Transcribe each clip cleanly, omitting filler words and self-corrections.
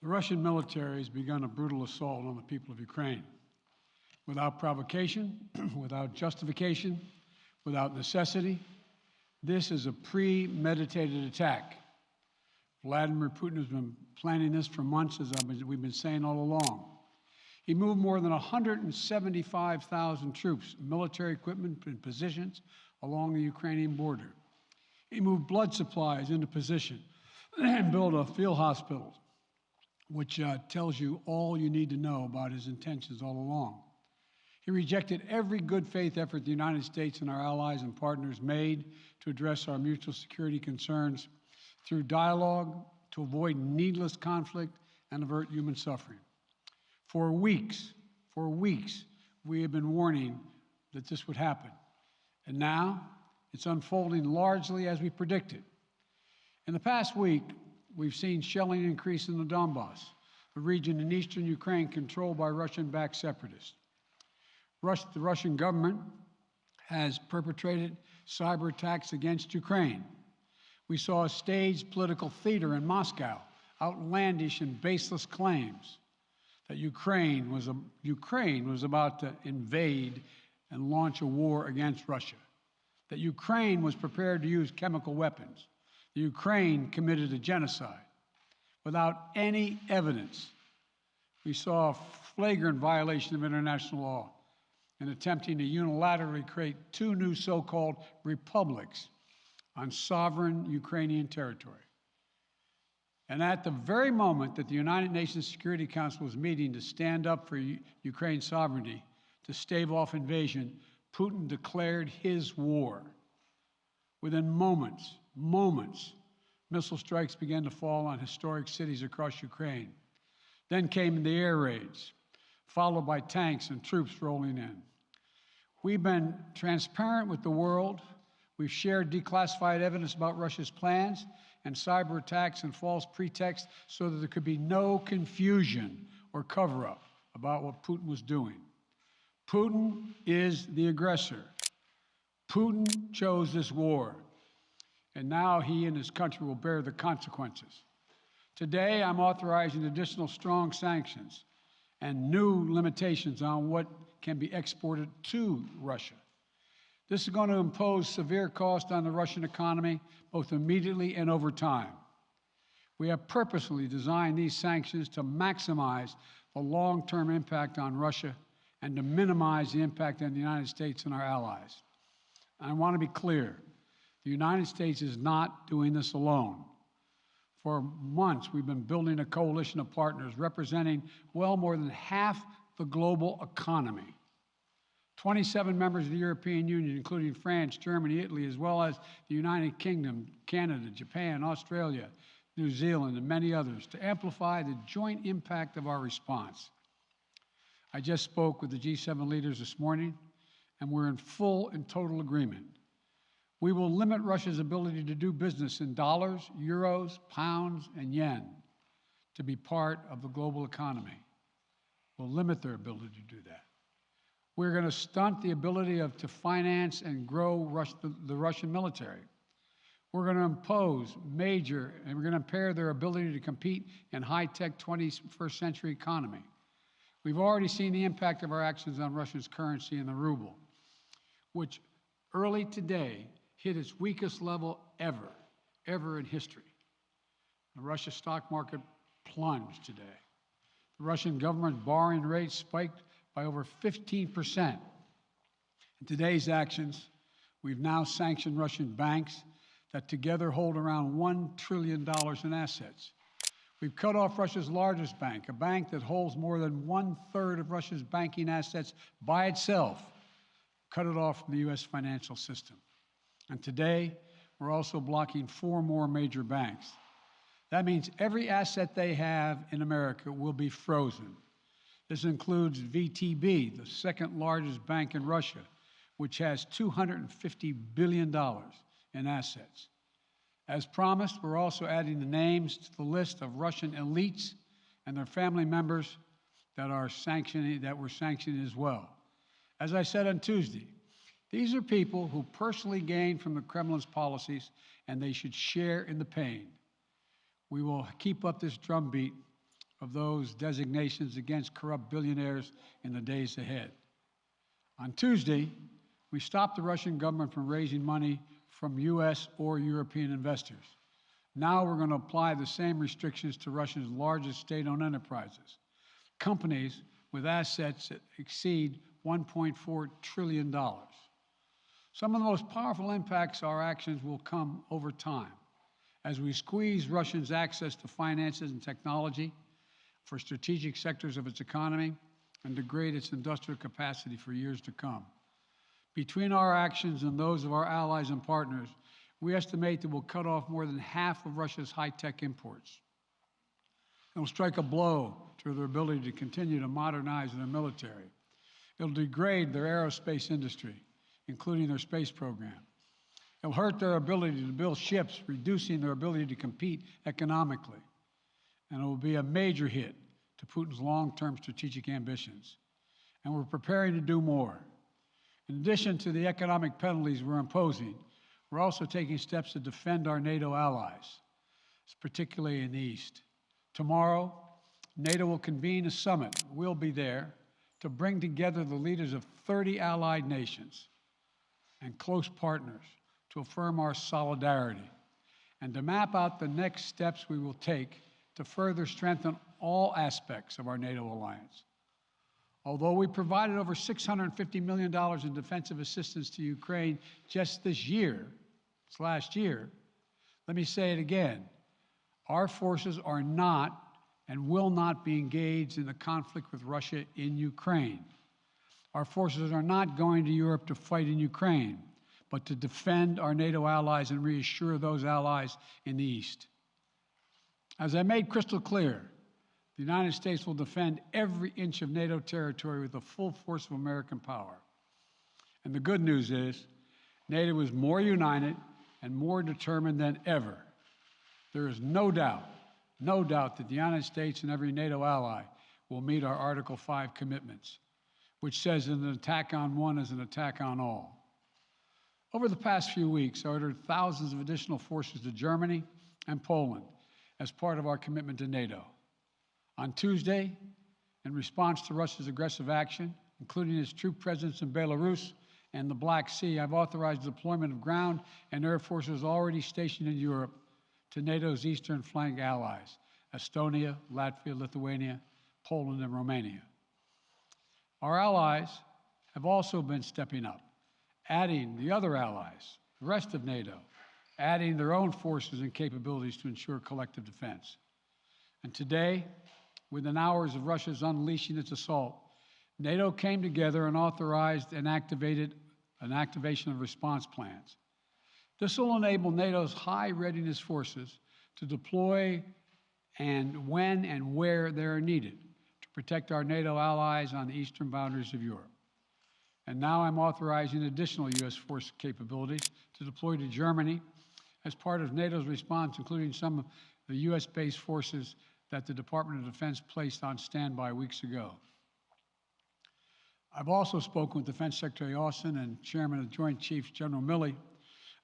The Russian military has begun a brutal assault on the people of Ukraine. Without provocation, without justification, without necessity, this is a premeditated attack. Vladimir Putin has been planning this for months, as we've been saying all along. He moved more than 175,000 troops, military equipment, and positions along the Ukrainian border. He moved blood supplies into position and built a field hospital, which tells you all you need to know about his intentions all along. He rejected every good faith effort the United States and our allies and partners made to address our mutual security concerns through dialogue to avoid needless conflict and avert human suffering. For weeks, we have been warning that this would happen. And now it's unfolding largely as we predicted. In the past week, we've seen shelling increase in the Donbass, a region in eastern Ukraine controlled by Russian-backed separatists. The Russian government has perpetrated cyber attacks against Ukraine. We saw a staged political theater in Moscow, outlandish and baseless claims that Ukraine was about to invade and launch a war against Russia, that Ukraine was prepared to use chemical weapons, that Ukraine committed a genocide. Without any evidence, we saw a flagrant violation of international law in attempting to unilaterally create two new so-called republics on sovereign Ukrainian territory. And at the very moment that the United Nations Security Council was meeting to stand up for Ukraine's sovereignty, to stave off invasion, Putin declared his war. Within moments, missile strikes began to fall on historic cities across Ukraine. Then came the air raids, followed by tanks and troops rolling in. We've been transparent with the world. We've shared declassified evidence about Russia's plans and cyber attacks and false pretexts so that there could be no confusion or cover-up about what Putin was doing. Putin is the aggressor. Putin chose this war, and now he and his country will bear the consequences. Today, I'm authorizing additional strong sanctions and new limitations on what can be exported to Russia. This is going to impose severe cost on the Russian economy, both immediately and over time. We have purposely designed these sanctions to maximize the long-term impact on Russia and to minimize the impact on the United States and our allies. I want to be clear, the United States is not doing this alone. For months, we've been building a coalition of partners representing well more than half the global economy. 27 members of the European Union, including France, Germany, Italy, as well as the United Kingdom, Canada, Japan, Australia, New Zealand, and many others, to amplify the joint impact of our response. I just spoke with the G7 leaders this morning, and we're in full and total agreement. We will limit Russia's ability to do business in dollars, euros, pounds, and yen to be part of the global economy. We'll limit their ability to do that. We're going to stunt the ability to finance and grow the Russian military. We're going to impose and we're going to impair their ability to compete in high-tech 21st century economy. We've already seen the impact of our actions on Russia's currency and the ruble, which early today hit its weakest level ever in history. The Russia stock market plunged today. The Russian government borrowing rate spiked by over 15%. In today's actions, we've now sanctioned Russian banks that together hold around $1 trillion in assets. We've cut off Russia's largest bank, a bank that holds more than 1/3 of Russia's banking assets by itself, cut it off from the U.S. financial system. And today, we're also blocking 4 more major banks. That means every asset they have in America will be frozen. This includes VTB, the second largest bank in Russia, which has $250 billion in assets. As promised, we're also adding the names to the list of Russian elites and their family members that we're sanctioning as well. As I said on Tuesday, these are people who personally gain from the Kremlin's policies, and they should share in the pain. We will keep up this drumbeat of those designations against corrupt billionaires in the days ahead. On Tuesday, we stopped the Russian government from raising money from U.S. or European investors. Now we're going to apply the same restrictions to Russia's largest state-owned enterprises, companies with assets that exceed $1.4 trillion. Some of the most powerful impacts of our actions will come over time as we squeeze Russia's access to finances and technology for strategic sectors of its economy and degrade its industrial capacity for years to come. Between our actions and those of our allies and partners, we estimate that we'll cut off more than half of Russia's high-tech imports. It will strike a blow to their ability to continue to modernize their military. It will degrade their aerospace industry, including their space program. It will hurt their ability to build ships, reducing their ability to compete economically. And it will be a major hit to Putin's long-term strategic ambitions. And we're preparing to do more. In addition to the economic penalties we're imposing, we're also taking steps to defend our NATO allies, particularly in the East. Tomorrow, NATO will convene a summit. We'll be there to bring together the leaders of 30 allied nations and close partners to affirm our solidarity and to map out the next steps we will take to further strengthen all aspects of our NATO alliance. Although we provided over $650 million in defensive assistance to Ukraine just this last year, let me say it again. Our forces are not and will not be engaged in the conflict with Russia in Ukraine. Our forces are not going to Europe to fight in Ukraine, but to defend our NATO allies and reassure those allies in the East. As I made crystal clear, the United States will defend every inch of NATO territory with the full force of American power. And the good news is, NATO is more united and more determined than ever. There is no doubt that the United States and every NATO ally will meet our Article 5 commitments, which says that an attack on one is an attack on all. Over the past few weeks, I ordered thousands of additional forces to Germany and Poland as part of our commitment to NATO. On Tuesday, in response to Russia's aggressive action, including its troop presence in Belarus and the Black Sea, I've authorized the deployment of ground and air forces already stationed in Europe to NATO's eastern flank allies, Estonia, Latvia, Lithuania, Poland, and Romania. Our allies have also been stepping up, adding the other allies, the rest of NATO, adding their own forces and capabilities to ensure collective defense. And today, within hours of Russia's unleashing its assault, NATO came together and authorized an activation of response plans. This will enable NATO's high readiness forces to deploy and when and where they are needed to protect our NATO allies on the eastern boundaries of Europe. And now I'm authorizing additional U.S. force capabilities to deploy to Germany as part of NATO's response, including some of the U.S.-based forces that the Department of Defense placed on standby weeks ago. I've also spoken with Defense Secretary Austin and Chairman of the Joint Chiefs, General Milley,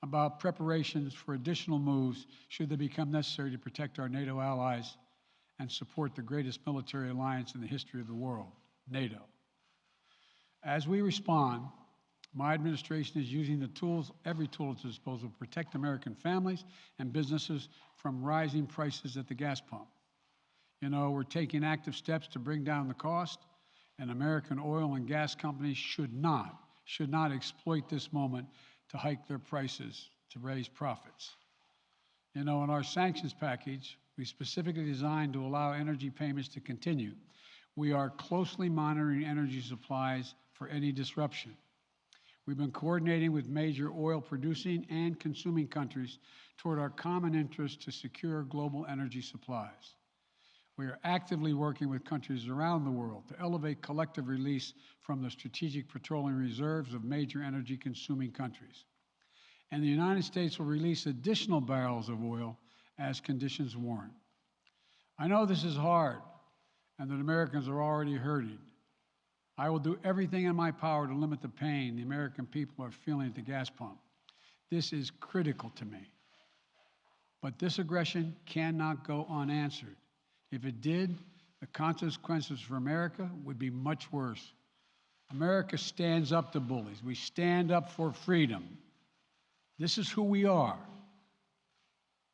about preparations for additional moves should they become necessary to protect our NATO allies and support the greatest military alliance in the history of the world, NATO. As we respond, my administration is using the tools, every tool at its disposal to protect American families and businesses from rising prices at the gas pump. You know, we're taking active steps to bring down the cost, and American oil and gas companies should not exploit this moment to hike their prices to raise profits. You know, in our sanctions package, we specifically designed to allow energy payments to continue. We are closely monitoring energy supplies for any disruption. We've been coordinating with major oil producing and consuming countries toward our common interest to secure global energy supplies. We are actively working with countries around the world to elevate collective release from the strategic petroleum reserves of major energy consuming countries. And the United States will release additional barrels of oil as conditions warrant. I know this is hard and that Americans are already hurting. I will do everything in my power to limit the pain the American people are feeling at the gas pump. This is critical to me. But this aggression cannot go unanswered. If it did, the consequences for America would be much worse. America stands up to bullies. We stand up for freedom. This is who we are.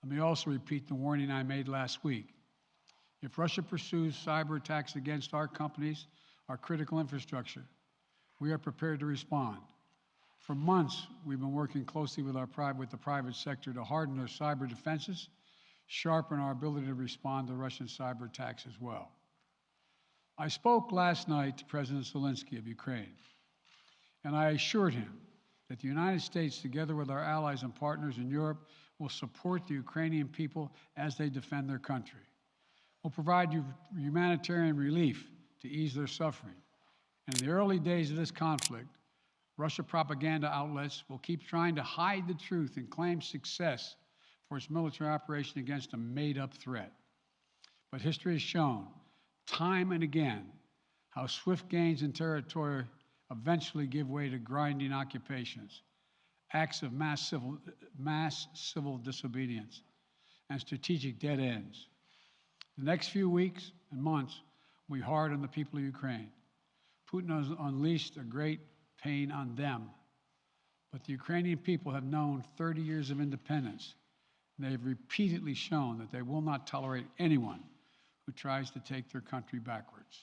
Let me also repeat the warning I made last week. If Russia pursues cyber attacks against our companies, our critical infrastructure, we are prepared to respond. For months, we've been working closely with the private sector to harden our cyber defenses, sharpen our ability to respond to Russian cyber attacks as well. I spoke last night to President Zelensky of Ukraine, and I assured him that the United States, together with our allies and partners in Europe, will support the Ukrainian people as they defend their country. We'll provide humanitarian relief to ease their suffering. And in the early days of this conflict, Russia propaganda outlets will keep trying to hide the truth and claim success for its military operation against a made-up threat. But history has shown, time and again, how swift gains in territory eventually give way to grinding occupations, acts of mass civil disobedience, and strategic dead ends. The next few weeks and months will be hard on the people of Ukraine. Putin has unleashed a great pain on them, but the Ukrainian people have known 30 years of independence, and they have repeatedly shown that they will not tolerate anyone who tries to take their country backwards.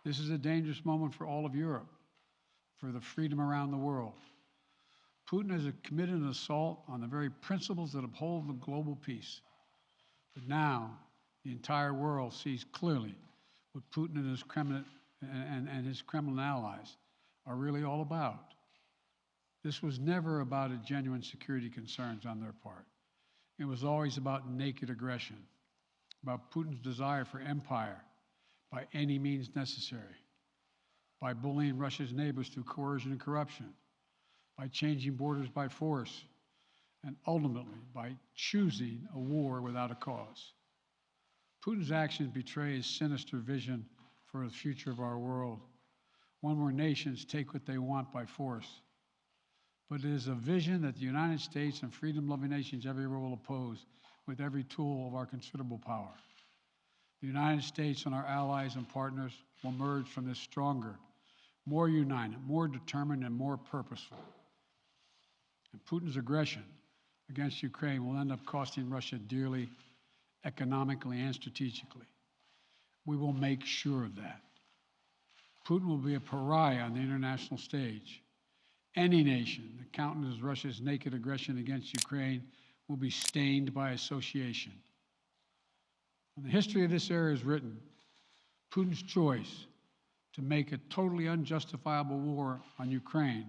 This is a dangerous moment for all of Europe, for the freedom around the world. Putin has committed an assault on the very principles that uphold the global peace. But now, the entire world sees clearly what Putin and his Kremlin allies are really all about. This was never about a genuine security concerns on their part. It was always about naked aggression, about Putin's desire for empire by any means necessary, by bullying Russia's neighbors through coercion and corruption, by changing borders by force, and ultimately by choosing a war without a cause. Putin's actions betray his sinister vision for the future of our world, one where nations take what they want by force. But it is a vision that the United States and freedom-loving nations everywhere will oppose with every tool of our considerable power. The United States and our allies and partners will emerge from this stronger, more united, more determined, and more purposeful. And Putin's aggression against Ukraine will end up costing Russia dearly, economically and strategically. We will make sure of that. Putin will be a pariah on the international stage. Any nation that countenances Russia's naked aggression against Ukraine will be stained by association. When the history of this era is written, Putin's choice to make a totally unjustifiable war on Ukraine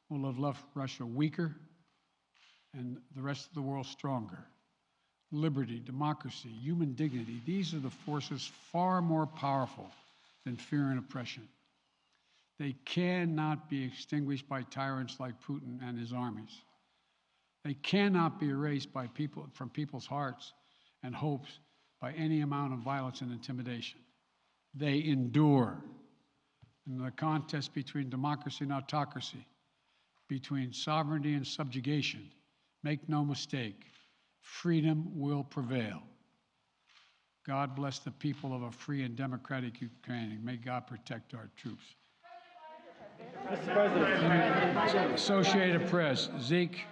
will have left Russia weaker and the rest of the world stronger. Liberty, democracy, human dignity, these are the forces far more powerful than fear and oppression. They cannot be extinguished by tyrants like Putin and his armies. They cannot be erased from people's hearts and hopes by any amount of violence and intimidation. They endure. In the contest between democracy and autocracy, between sovereignty and subjugation, make no mistake, freedom will prevail. God bless the people of a free and democratic Ukraine, and may God protect our troops. Mr. President. Associated Press, Zeke.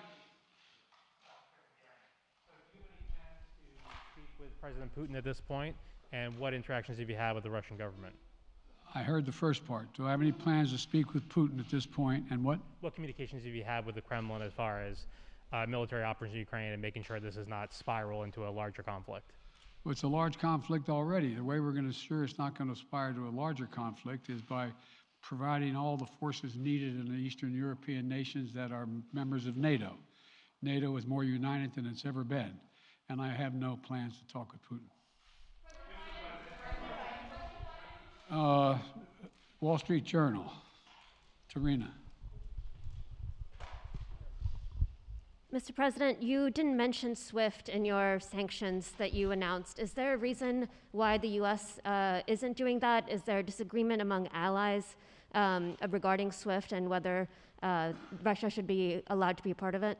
Speak with President Putin at this point, and what interactions have you had with the Russian government? I heard the first part. Do I have any plans to speak with Putin at this point, and what? What communications have you had with the Kremlin as far as military operations in Ukraine and making sure this does not spiral into a larger conflict? Well, it's a large conflict already. The way we're going to ensure it's not going to aspire to a larger conflict is by providing all the forces needed in the Eastern European nations that are members of NATO. NATO is more united than it's ever been, and I have no plans to talk with Putin. Wall Street Journal, Tarina. Mr. President, you didn't mention SWIFT in your sanctions that you announced. Is there a reason why the U.S. Isn't doing that? Is there a disagreement among allies regarding SWIFT and whether Russia should be allowed to be a part of it?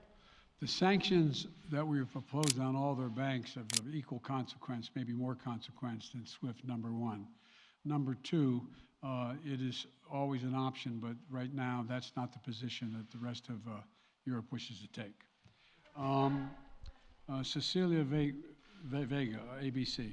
The sanctions that we've proposed on all their banks are of equal consequence, maybe more consequence than SWIFT, number one. Number two, it is always an option, but right now that's not the position that the rest of Europe wishes to take. Cecilia Vega, ABC.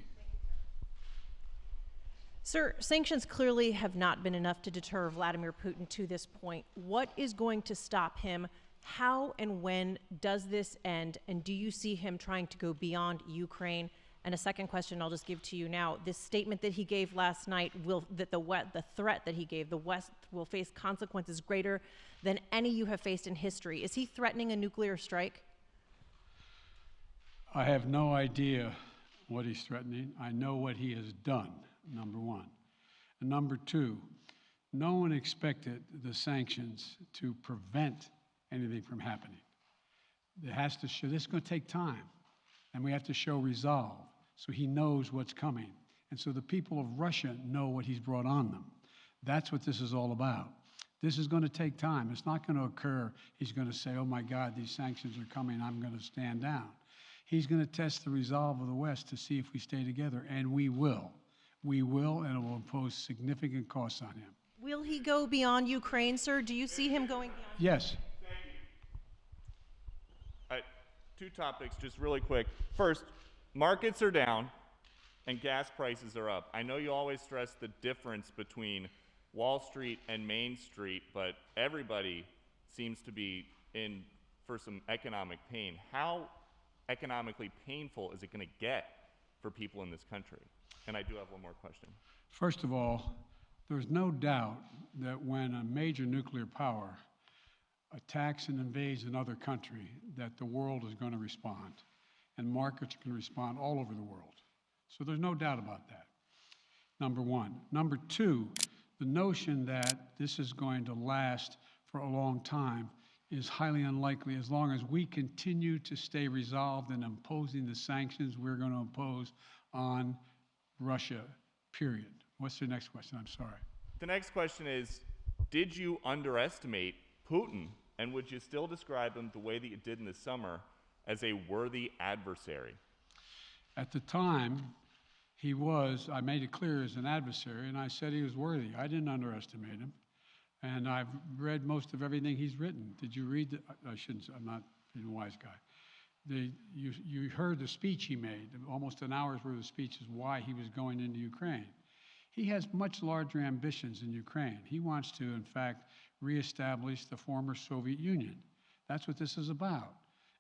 Sir, sanctions clearly have not been enough to deter Vladimir Putin to this point. What is going to stop him? How and when does this end? And do you see him trying to go beyond Ukraine? And a second question I'll just give to you now. This statement that he gave last night, the threat that he gave, the West will face consequences greater than any you have faced in history. Is he threatening a nuclear strike? I have no idea what he's threatening. I know what he has done, number one. And number two, no one expected the sanctions to prevent anything from happening. It has to show, this is going to take time, and we have to show resolve so he knows what's coming. And so the people of Russia know what he's brought on them. That's what this is all about. This is going to take time. It's not going to occur, he's going to say, oh my God, these sanctions are coming, I'm going to stand down. He's going to test the resolve of the West to see if we stay together, and we will. We will, and it will impose significant costs on him. Will he go beyond Ukraine, sir? Do you see him going beyond? Yes. Two topics, just really quick. First, markets are down and gas prices are up. I know you always stress the difference between Wall Street and Main Street, but everybody seems to be in for some economic pain. How economically painful is it going to get for people in this country? And I do have one more question. First of all, there's no doubt that when a major nuclear power attacks and invades another country, that the world is going to respond, and markets can respond all over the world. So there's no doubt about that, number one. Number two, the notion that this is going to last for a long time is highly unlikely as long as we continue to stay resolved in imposing the sanctions we're going to impose on Russia, period. What's the next question? I'm sorry. The next question is, did you underestimate Putin, and would you still describe him the way that you did in the summer as a worthy adversary? At the time, he was, I made it clear, as an adversary, and I said he was worthy. I didn't underestimate him. And I've read most of everything he's written. Did you read I shouldn't, I'm not being a wise guy. You heard the speech he made, almost an hour's worth of speech is why he was going into Ukraine. He has much larger ambitions in Ukraine. He wants to, in fact, reestablish the former Soviet Union. That's what this is about.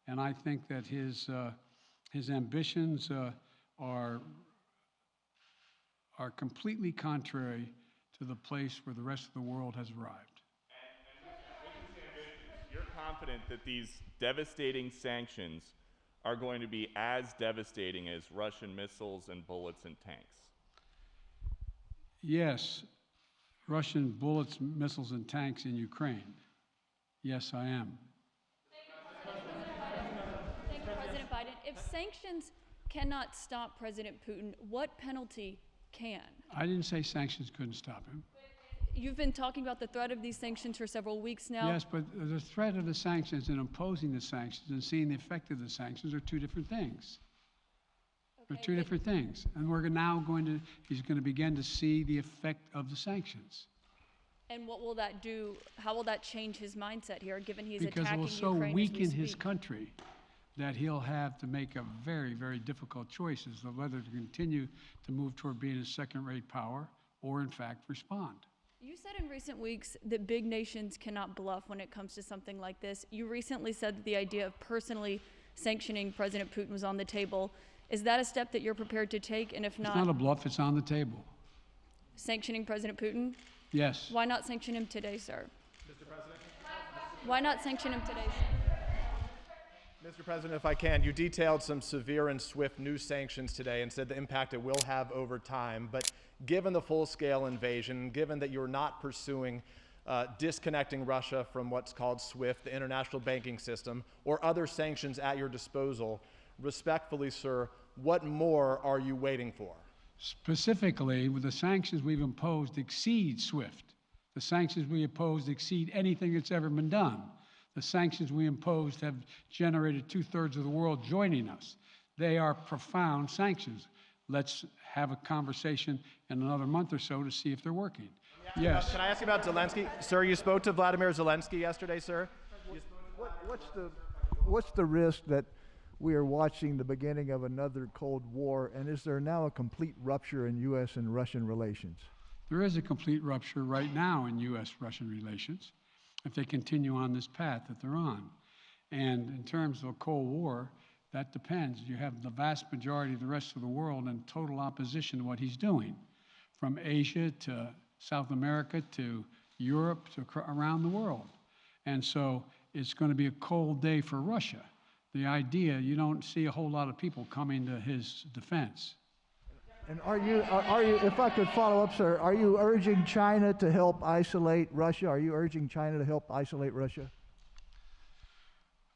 And I think that his ambitions are completely contrary to the place where the rest of the world has arrived. And with these ambitions, you're confident that these devastating sanctions are going to be as devastating as Russian missiles and bullets and tanks? Yes, Russian bullets, missiles, and tanks in Ukraine. Yes, I am. Thank you, President Biden. If sanctions cannot stop President Putin, what penalty can? I didn't say sanctions couldn't stop him. You've been talking about the threat of these sanctions for several weeks now. Yes, but the threat of the sanctions and imposing the sanctions and seeing the effect of the sanctions are two different things. They're two different things. And we're now he's going to begin to see the effect of the sanctions. And what will that do? How will that change his mindset here, given he's Because it attacking will so Ukraine weaken as we his speak? country that he'll have to make a very, very difficult choices of whether to continue to move toward being a second-rate power or, in fact, respond. You said in recent weeks that big nations cannot bluff when it comes to something like this. You recently said that the idea of personally sanctioning President Putin was on the table. Is that a step that you're prepared to take? And if It's not a bluff, it's on the table. sanctioning President Putin? Yes. Why not sanction him today, sir? Mr. President? Why not sanction him today, sir? Mr. President, if I can, you detailed some severe and swift new sanctions today and said the impact it will have over time. But given the full-scale invasion, given that you're not pursuing disconnecting Russia from what's called SWIFT, the international banking system, or other sanctions at your disposal, respectfully, sir, what more are you waiting for? Specifically, with the sanctions we've imposed exceed SWIFT. The sanctions we imposed exceed anything that's ever been done. The sanctions we imposed have generated 2/3 of the world joining us. They are profound sanctions. Let's have a conversation in another month or so to see if they're working. Yes. Can I ask you about Zelensky? Sir, you spoke to Vladimir Zelensky yesterday, sir. What's the risk that we are watching the beginning of another Cold War, and is there now a complete rupture in U.S. and Russian relations? There is a complete rupture right now in U.S.-Russian relations if they continue on this path that they're on. And in terms of a Cold War, that depends. You have the vast majority of the rest of the world in total opposition to what he's doing, from Asia to South America to Europe to around the world. And so it's going to be a cold day for Russia. The idea, you don't see a whole lot of people coming to his defense. And are you, if I could follow up, sir, are you urging China to help isolate Russia? Are you urging China to help isolate Russia?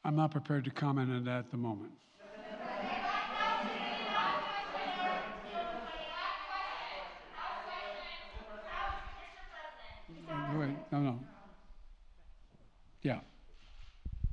I'm not prepared to comment on that at the moment. Wait, no. Yeah.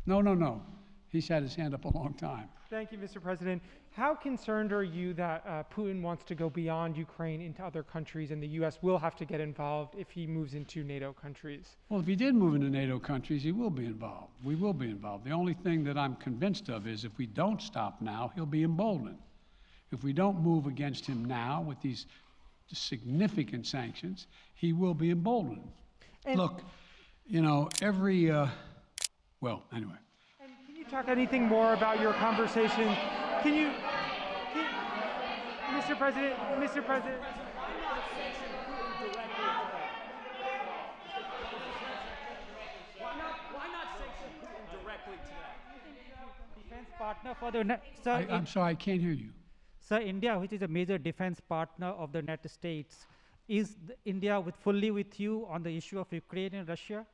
No. He's had his hand up a long time. Thank you, Mr. President. How concerned are you that Putin wants to go beyond Ukraine into other countries, and the U.S. will have to get involved if he moves into NATO countries? Well, if he did move into NATO countries, he will be involved. We will be involved. The only thing that I'm convinced of is if we don't stop now, he'll be emboldened. If we don't move against him now with these significant sanctions, he will be emboldened. Look, you know, well, anyway. And can you talk anything more about your conversation? Mr. President. Why not sanction Putin directly today? Defense partner for the sir. I'm sorry, I can't hear you. Sir, India, which is a major defense partner of the United States, is India fully with you on the issue of Ukraine and Russia?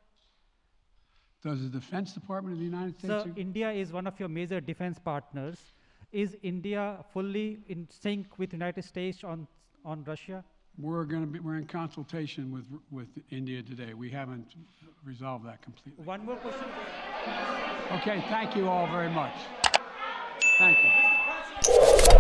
Does the Defense Department of the United States? So India is one of your major defense partners. Is India fully in sync with the United States on Russia? We're in consultation with India today. We haven't resolved that completely. One more question. Okay, thank you all very much. Thank you.